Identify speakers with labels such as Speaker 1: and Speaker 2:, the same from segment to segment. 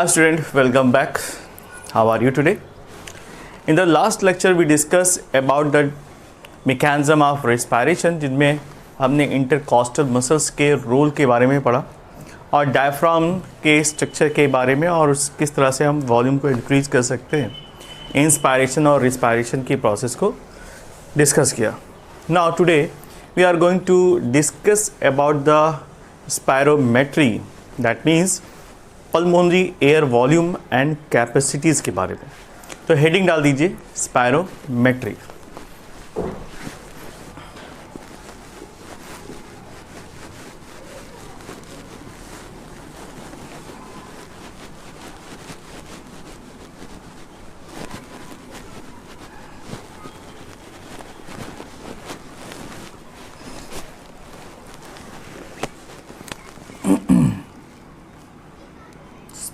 Speaker 1: Hi student, welcome back. How are you today? In the last lecture we discussed about the mechanism of respiration जिनमें हमने intercostal muscles के role के बारे में पढ़ा और डायफ्राम के स्ट्रक्चर के बारे में और किस तरह से हम वॉल्यूम को इंक्रीज कर सकते हैं इंस्पायरेशन और रिस्पायरेशन की प्रोसेस को डिस्कस किया. Now today we are going to discuss about the spirometry, that means pulmonary air volume and capacities के बारे में. तो हेडिंग डाल दीजिए spirometry.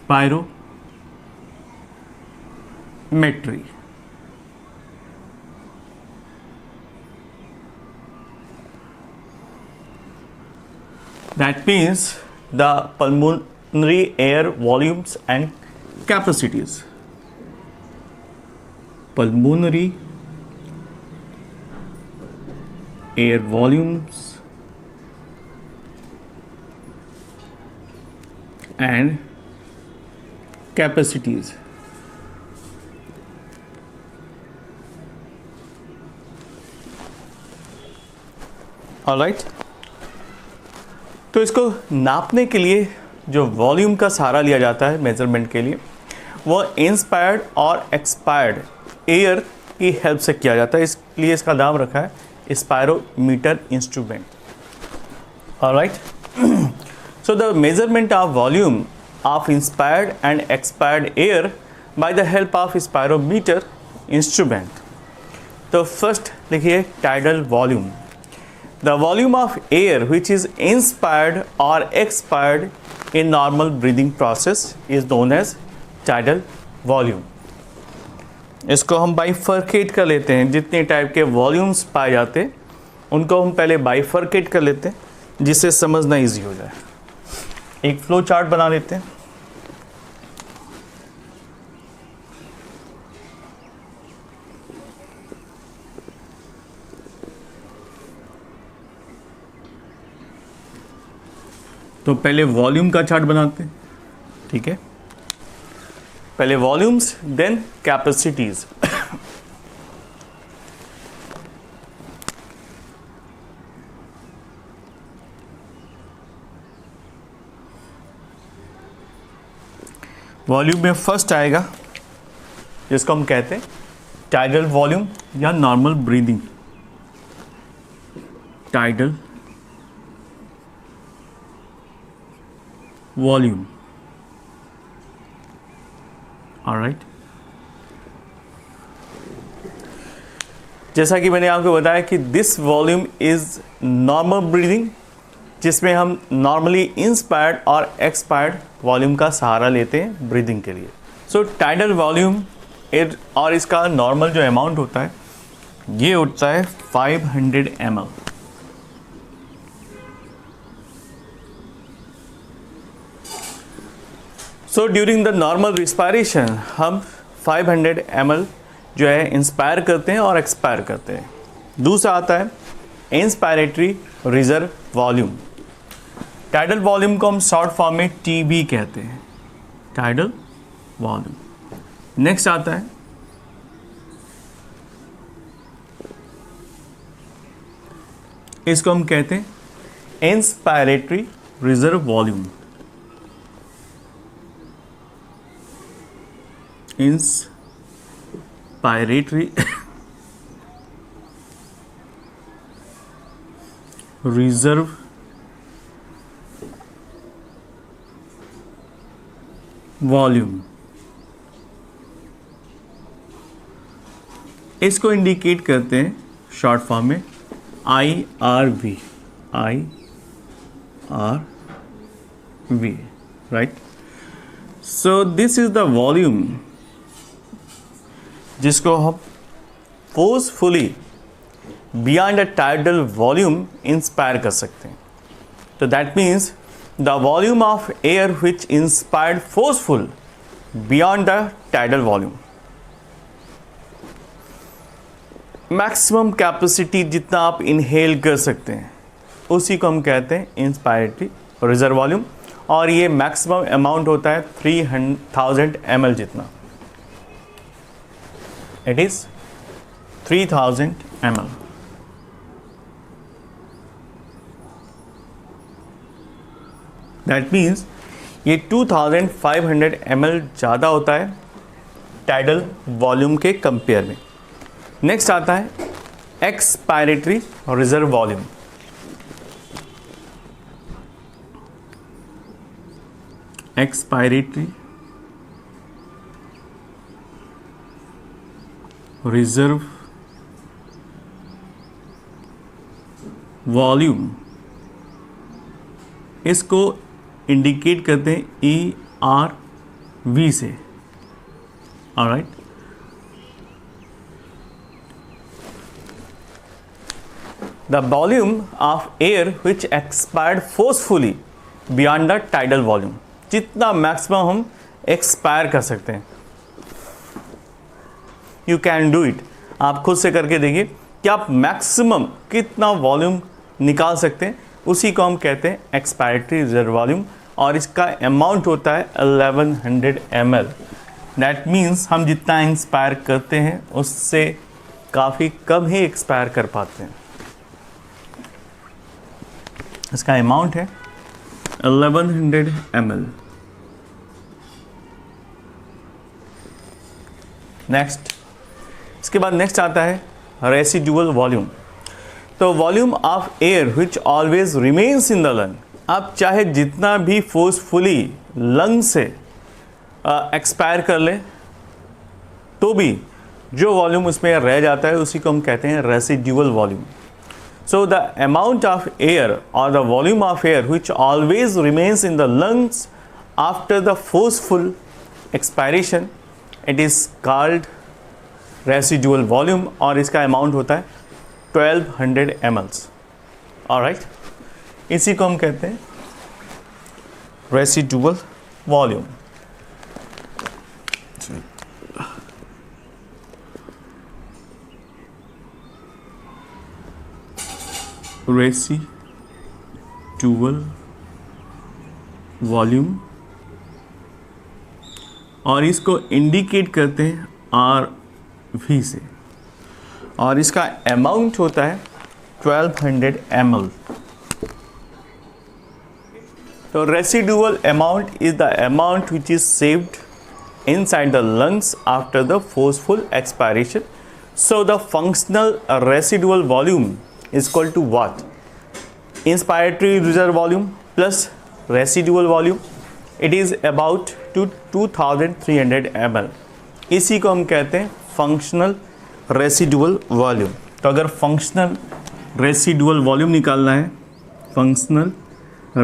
Speaker 1: Spirometry. That means the pulmonary air volumes and capacities. Pulmonary air volumes and capacities. Alright, तो इसको नापने के लिए जो वॉल्यूम का सहारा लिया जाता है मेजरमेंट के लिए वो इंस्पायर्ड और एक्सपायर्ड एयर की हेल्प से किया जाता है. इसलिए इसका नाम रखा है spirometer instrument. Alright, so the measurement of volume of inspired and expired air by the help of spirometer instrument. तो first लिखिए tidal volume. The volume of air which is inspired or expired in normal breathing process is known as tidal volume. इसको हम bifurcate कर लेते हैं. जितने type के volumes पाए जाते हैं उनको हम पहले बाइफर्केट कर लेते हैं जिससे समझना ईजी हो जाए. एक फ्लो चार्ट बना लेते हैं. तो पहले वॉल्यूम का चार्ट बनाते हैं. ठीक है, पहले वॉल्यूम्स देन कैपेसिटीज. वॉल्यूम में फर्स्ट आएगा जिसको हम कहते हैं टाइडल वॉल्यूम या normal breathing. Tidal volume. Alright, जैसा कि मैंने आपको बताया कि this volume is normal breathing जिसमें हम नॉर्मली इंस्पायर्ड और एक्सपायर्ड वॉल्यूम का सहारा लेते हैं ब्रीदिंग के लिए. सो टाइडल वॉल्यूम और इसका नॉर्मल जो अमाउंट होता है ये होता है 500 ml. So during the normal respiration हम 500 ml जो है इंस्पायर करते हैं और एक्सपायर करते हैं. दूसरा आता है inspiratory reserve volume. Tidal volume को हम शॉर्ट फॉर्म में टीबी कहते हैं. Tidal volume. नेक्स्ट आता है इसको हम कहते हैं inspiratory reserve volume. Inspiratory reserve volume. इसको इंडिकेट करते हैं शॉर्ट फॉर्म में IRV. IRV, right. So this is the volume जिसको हम forcefully beyond a tidal volume inspire कर सकते हैं. तो that means the volume of air which inspired forceful beyond the tidal volume. Maximum capacity जितना आप inhale कर सकते हैं उसी को हम कहते हैं इंस्पायरेटरी रिजर्व वॉल्यूम, और ये मैक्सिमम अमाउंट होता है 3000 ml जितना। It is 3000 ml। That means ये 2500 ml ज़्यादा होता है टाइडल वॉल्यूम के कंपेयर में। नेक्स्ट आता है expiratory reserve volume. Expiratory reserve volume, इसको इंडिकेट करते हैं ERV से। Alright, the volume of air which expired forcefully beyond the tidal volume, जितना मैक्सिमम हम एक्सपायर कर सकते हैं। यू कैन डू इट, आप खुद से करके देखिए कि आप मैक्सिमम कितना वॉल्यूम निकाल सकते हैं, उसी को हम कहते हैं एक्सपायरेटरी रिजर्व वॉल्यूम, और इसका अमाउंट होता है 1100 ml। दैट मीन्स हम जितना इंस्पायर करते हैं उससे काफ़ी कम ही एक्सपायर कर पाते हैं। इसका अमाउंट है 1100 ml। नेक्स्ट, इसके बाद नेक्स्ट आता है रेसिडुअल वॉल्यूम। तो volume of air which always remains in the lung, आप चाहे जितना भी फोर्सफुली लंग से एक्सपायर कर लें तो भी जो वॉल्यूम उसमें रह जाता है उसी को हम कहते हैं residual volume. So the amount of air or the volume of air which always remains in the lungs after the forceful expiration, it is called residual volume, और इसका amount होता है 1200 ml। Alright, इसी को हम कहते हैं residual volume। रेसिडुअल वॉल्यूम, और इसको इंडिकेट करते हैं RV से, और इसका अमाउंट होता है 1200 ml। तो residual amount is the amount which is saved inside the lungs after the forceful expiration. So the functional residual volume is equal to what? Inspiratory reserve volume plus residual volume. It is about 2300 ml। इसी को हम कहते हैं functional residual volume। तो अगर functional residual volume निकालना है, functional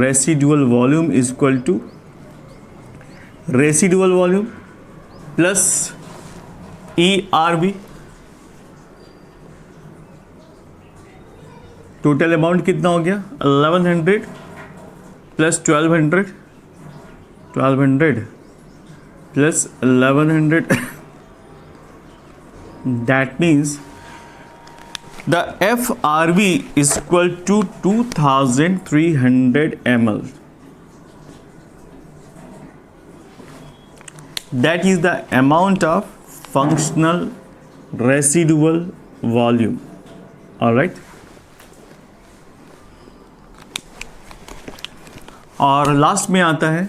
Speaker 1: residual volume is equal to residual volume plus ERV। Total amount कितना हो गया? 1100 plus 1200 plus 1100 that means the FRV is equal to 2300 ml। That is the amount of functional residual volume। All right, और last में आता है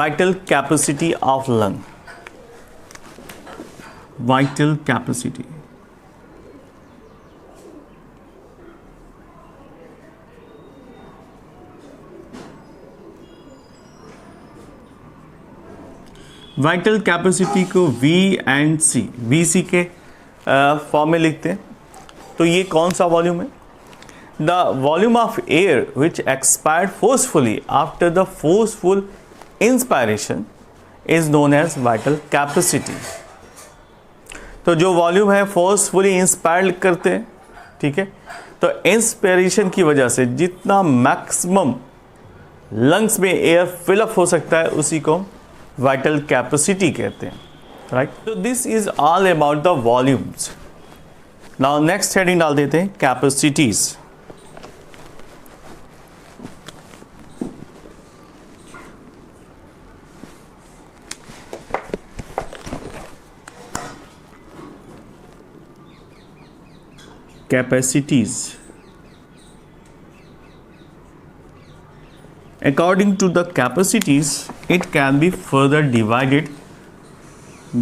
Speaker 1: vital capacity of lung। vital capacity, vital capacity को VC के form में लिखते हैं। तो ये कौन सा वॉल्यूम है? The volume of air which expired forcefully after the forceful inspiration is known as vital capacity. तो जो वॉल्यूम है फोर्सफुली इंस्पायर करते हैं, ठीक है, तो इंस्पायरेशन की वजह से जितना मैक्सिमम लंग्स में एयर फिलअप हो सकता है, उसी को वाइटल कैपेसिटी कहते हैं, राइट। तो this is all about the volumes. Now next heading डाल देते हैं, capacities. Capacities. According to the capacities, it can be further divided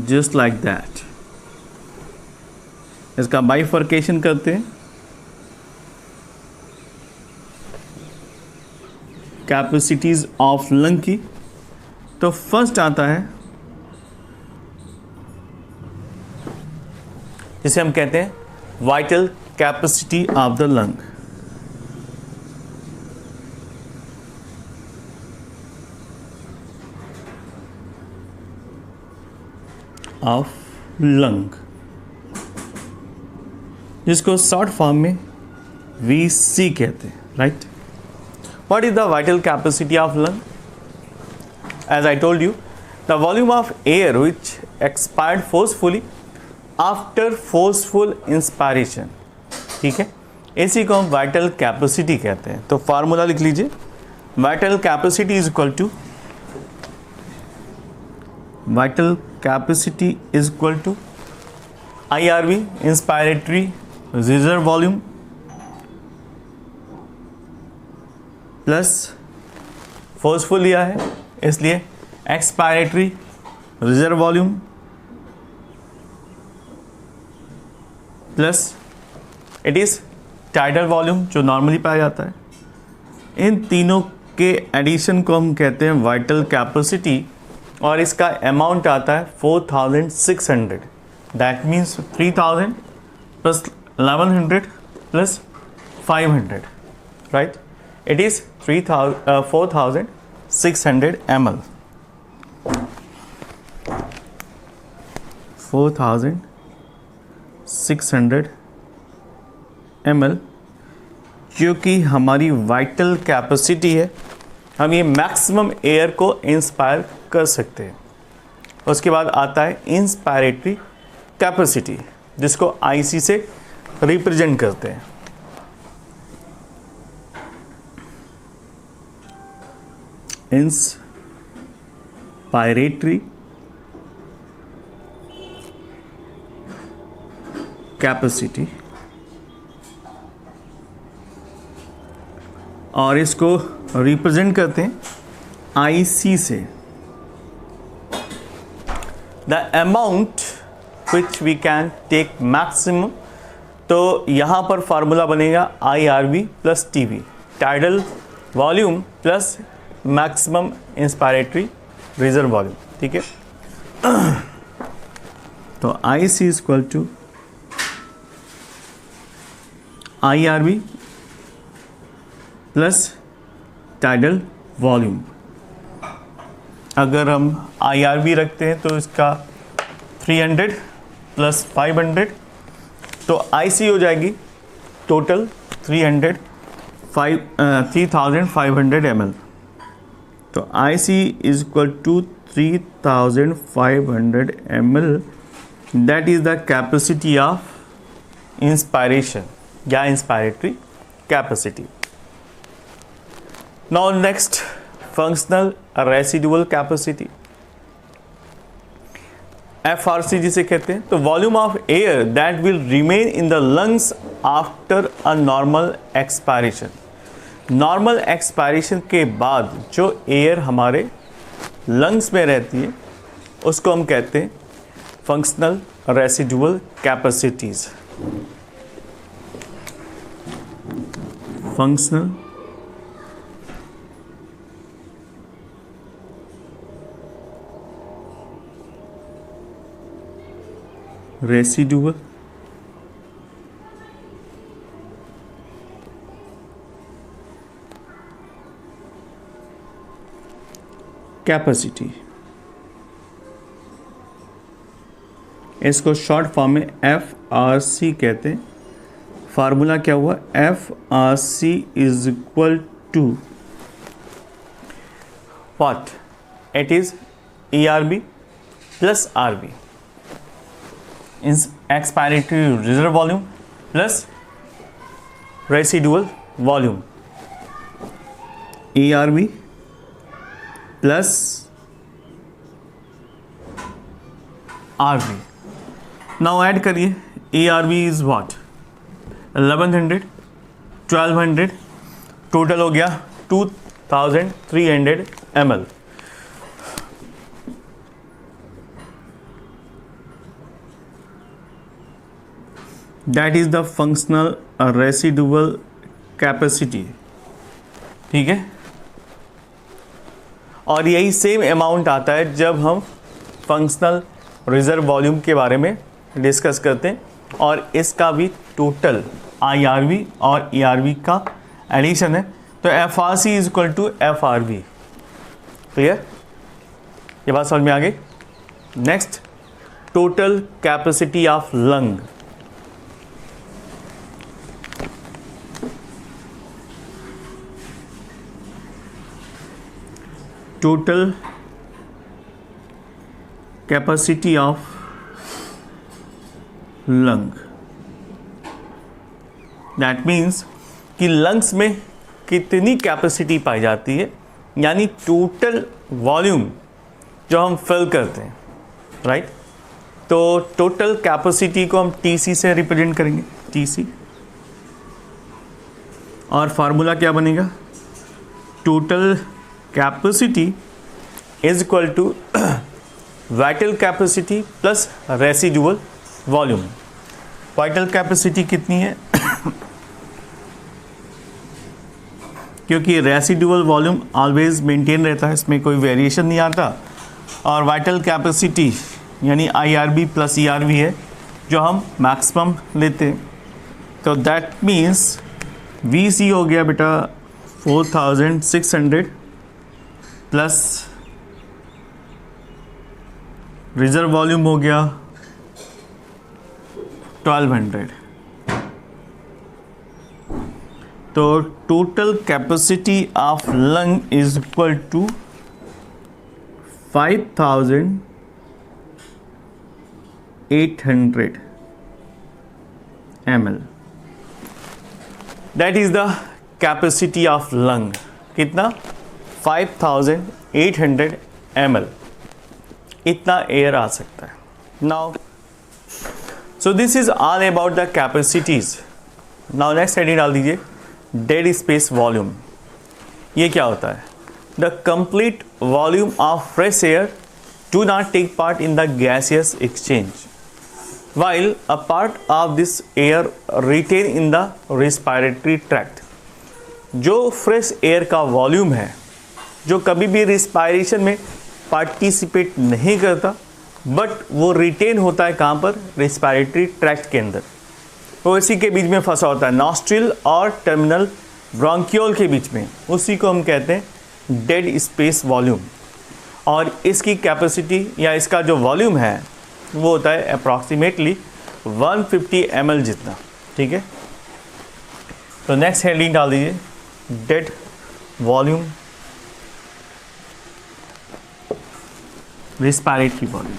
Speaker 1: just like that. इसका bifurcation करते हैं। Capacities of lung की, तो फर्स्ट आता है जिसे हम कहते हैं vital capacity of the lung। of lung, जिसको शॉर्ट फॉर्म में VC कहते हैं, right. What is the vital capacity of lung? As I told you, the volume of air which expired forcefully after forceful inspiration, ठीक है, इसी को हम vital capacity कहते हैं। तो फार्मूला लिख लीजिए, vital capacity is equal to IRV, inspiratory reserve volume, plus forceful लिया है इसलिए expiratory reserve volume, plus it is tidal volume जो नॉर्मली पाया जाता है। इन तीनों के एडिशन को हम कहते हैं वाइटल कैपेसिटी, और इसका अमाउंट आता है 4600। That means 3000 plus 1100 plus 500, right. It is 4600 ml। 4600 ml जो कि हमारी वाइटल कैपेसिटी है। हम ये मैक्सिमम एयर को इंस्पायर कर सकते हैं। उसके बाद आता है इंस्पायरेटरी कैपेसिटी, जिसको IC से रिप्रेजेंट करते हैं। इंस्पायरेटरी कैपेसिटी, और इसको रिप्रेजेंट करते हैं IC से। The amount which we can take maximum, तो यहाँ पर फार्मूला बनेगा IRV plus TV, tidal volume plus maximum inspiratory reserve volume, ठीक है। तो IC is equal to IRV plus tidal volume. अगर हम IRV रखते हैं तो इसका 300 प्लस 500, तो IC हो जाएगी टोटल 3500 ml। तो IC is equal to 3500 ml, that is the capacity of inspiration या inspiratory capacity. Now next, functional residual capacity, FRC जिसे कहते हैं। तो volume of air that will remain in the lungs after a normal expiration. Normal expiration के बाद जो air हमारे lungs में रहती है उसको हम कहते हैं functional residual capacities. Functional residual capacity, इसको शॉर्ट फॉर्म में FRC कहते हैं। फार्मूला क्या हुआ, FRC is equal to what? It is ERB plus RB is expiratory reserve volume plus residual volume. ERB plus RB. Now add करिए. ERB is what? 1100, 1200, total हो गया 2300 ml. That is the functional residual capacity. ठीक है. और यही same amount आता है जब हम फंक्शनल रिजर्व वॉल्यूम के बारे में डिस्कस करते हैं, और इसका भी टोटल IRV और ERV का एडिशन है. तो FRC is equal to FRV. Clear? ये बात समझ में आ गई. Next, total capacity of lung. Total capacity of lung. That means कि लंग्स में कितनी कैपेसिटी पाई जाती है, यानी टोटल वॉल्यूम जो हम फिल करते हैं, राइट. तो टोटल कैपेसिटी को हम TC से रिप्रेजेंट करेंगे. TC और फार्मूला क्या बनेगा? Total capacity is equal to vital capacity plus residual volume. Vital capacity कितनी है? क्योंकि रेसिडुअल वॉल्यूम ऑलवेज मेंटेन रहता है, इसमें कोई वेरिएशन नहीं आता. और वाइटल कैपेसिटी यानी IRB प्लस ERV है जो हम मैक्सिमम लेते हैं. तो दैट मीन्स VC हो गया बेटा 4600 प्लस रिजर्व वॉल्यूम हो गया 1200. तो total capacity of lung is equal to 5800 ml. That is the capacity of lung. कितना? 5800 ml. इतना एयर आ सकता है. Now so this is all about the capacities. Now next heading डाल दीजिए, डेड स्पेस वॉल्यूम. ये क्या होता है? The complete volume of fresh air do not take part in the gaseous exchange while a part of this air retain in the respiratory tract. जो fresh air का volume है, जो कभी भी रिस्पायरेशन में पार्टिसिपेट नहीं करता, बट वो रिटेन होता है कहाँ पर? रिस्पायरेटरी ट्रैक्ट के अंदर. वो इसी के बीच में फंसा होता है, नॉस्ट्रिल और टर्मिनल ब्रोंकियोल के बीच में. उसी को हम कहते हैं डेड स्पेस वॉल्यूम. और इसकी कैपेसिटी या इसका जो वॉल्यूम है वो होता है अप्रॉक्सीमेटली 150 ml जितना. ठीक है. तो नेक्स्ट हेडिंग डाल दीजिए, dead volume, respiratory volume.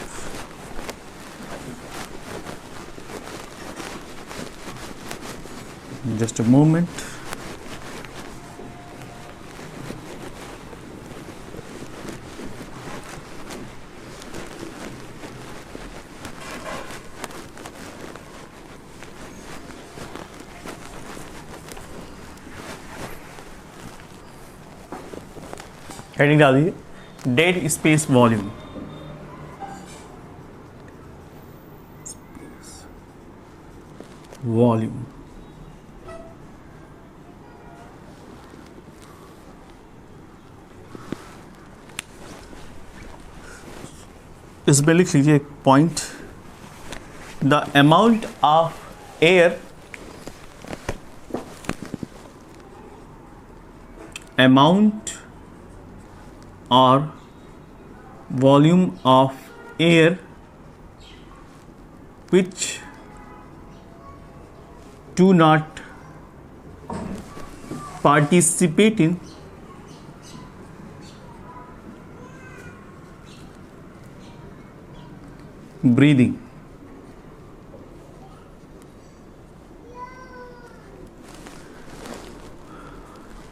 Speaker 1: Just a moment. Heading डाल दीजिए, डेड स्पेस वॉल्यूम. वॉल्यूम इसमें लिख लीजिए एक point, the amount of air amount or volume of air which do not participate in breathing.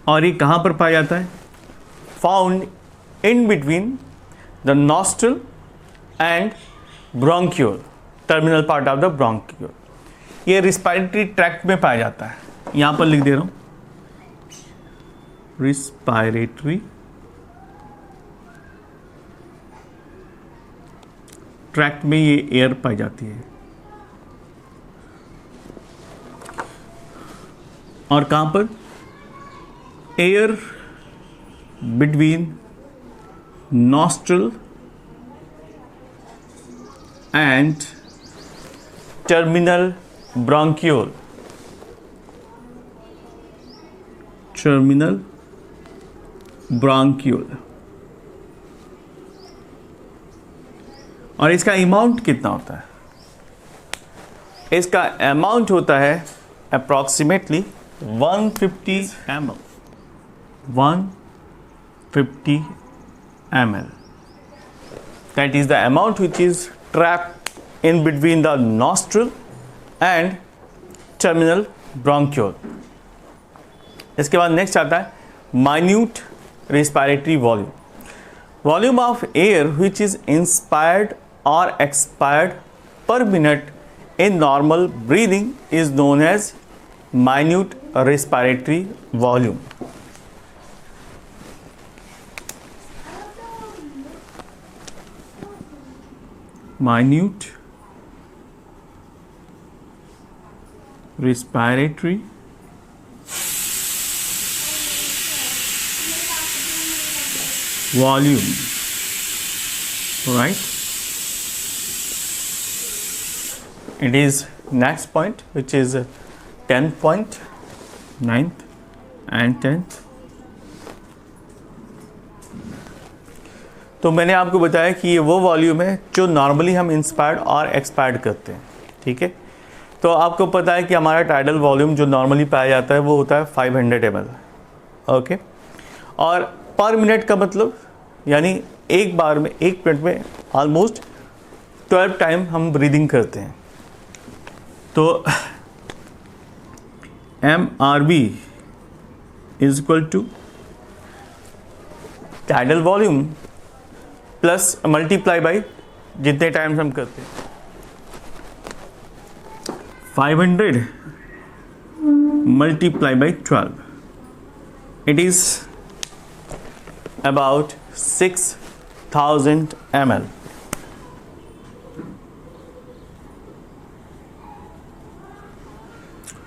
Speaker 1: और ये कहाँ पर पाया जाता है? Found in between the nostril and bronchiole, terminal part of the bronchiole. ये रिस्पायरेटरी ट्रैक्ट में पाया जाता है। यहाँ पर लिख दे रहा हूँ, रिस्पायरेटरी ट्रैक्ट में ये एयर पाई जाती है। और कहाँ पर? Air between nostril and terminal bronchiole, terminal bronchiole. और इसका अमाउंट कितना होता है? इसका अमाउंट होता है approximately 150 ml, 150 ml. That is the amount which is trapped in between the nostril and terminal bronchiole. इसके बाद नेक्स्ट आता है minute respiratory volume. Volume of air which is inspired और expired per minute in normal breathing is known as minute respiratory volume. Minute respiratory volume, right? It is next point, which is 10th point, 9th and 10th. तो मैंने आपको बताया कि ये वो volume है जो नॉर्मली हम इंस्पायर्ड और एक्सपायर्ड करते हैं, ठीक है। तो आपको पता है कि हमारा टाइडल वॉल्यूम जो नॉर्मली पाया जाता है वो होता है 500 ml, ओके। और पर मिनट का मतलब यानी एक बार में, एक मिनट में ऑलमोस्ट 12 टाइम हम ब्रीदिंग करते हैं। तो MRV is equal to tidal volume plus multiply by जितने टाइम्स हम करते हैं। 500 multiply by 12, it is about 6000 ml।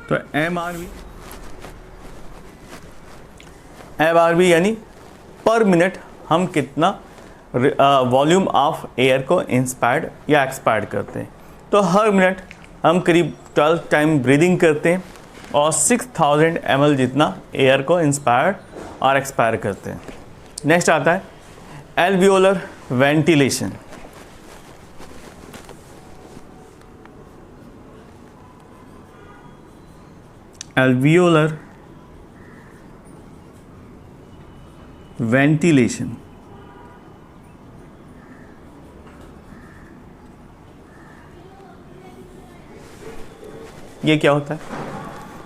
Speaker 1: तो MRV यानी पर मिनट हम कितना वॉल्यूम ऑफ एयर को इंस्पायर्ड या एक्सपायर्ड करते हैं। तो हर मिनट हम करीब 12 टाइम ब्रीदिंग करते हैं और 6000 ml जितना एयर को इंस्पायर्ड और एक्सपायर करते हैं। नेक्स्ट आता है एल्वियोलर वेंटिलेशन। alveolar ventilation, ये क्या होता है?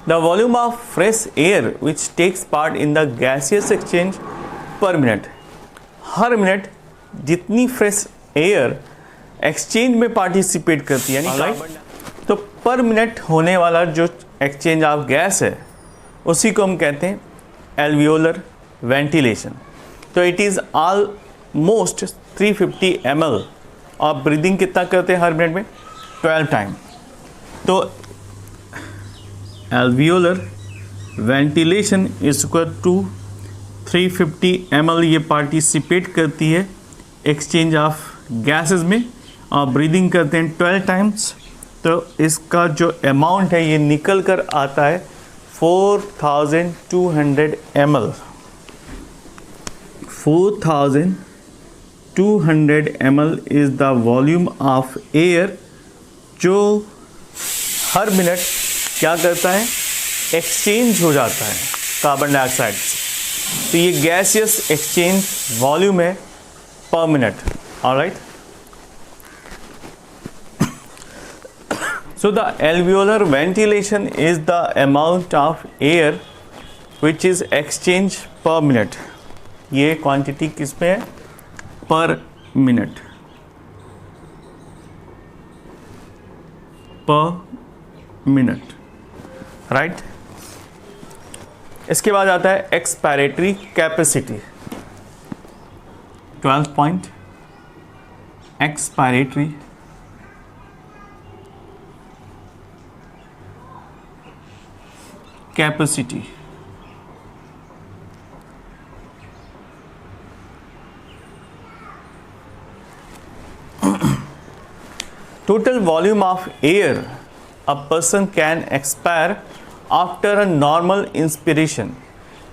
Speaker 1: The volume of fresh air which takes part in the gaseous exchange per minute. हर मिनट जितनी फ्रेश एयर एक्सचेंज में पार्टिसिपेट करती है, यानी तो पर मिनट होने वाला जो एक्सचेंज ऑफ गैस है उसी को हम कहते हैं एल्वियोलर वेंटिलेशन। तो इट इज़ ऑलमोस्ट 350 ml और ब्रीदिंग कितना करते हैं हर मिनट में? 12 टाइम। तो alveolar ventilation is equal to 350 ml ये पार्टिसिपेट करती है एक्सचेंज ऑफ गैसेस में और ब्रीदिंग करते हैं 12 टाइम्स। तो इसका जो अमाउंट है ये निकल कर आता है 4200 ml। 4200 ml is the volume of air जो हर मिनट क्या करता है? एक्सचेंज हो जाता है कार्बन डाइऑक्साइड से। तो ये गैसियस एक्सचेंज वॉल्यूम है पर minute, alright. So the alveolar ventilation is the amount of air which is exchanged per minute. ये क्वांटिटी किस में है? पर मिनट, पर मिनट, राइट। इसके बाद आता है expiratory capacity. 12th point, expiratory capacity. Total volume of air a person can expire after a normal inspiration.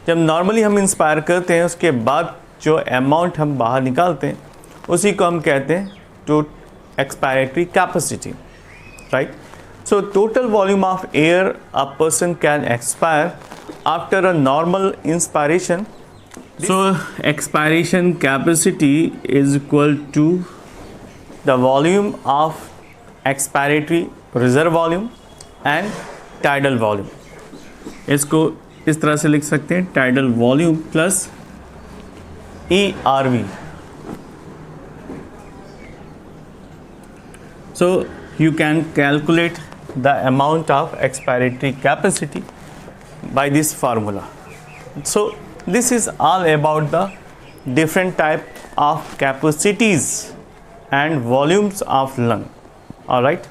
Speaker 1: जब नॉर्मली हम इंस्पायर करते हैं उसके बाद जो अमाउंट हम बाहर निकालते हैं उसी को हम कहते हैं to expiratory capacity, right. So total volume of air a person can expire after a normal inspiration. So expiration capacity is equal to the volume of expiratory reserve volume and tidal volume. इसको इस तरह से लिख सकते हैं, tidal volume plus ERV. So you can calculate the amount of expiratory capacity by this formula. So this is all about the different type of capacities and volumes of lung. All right.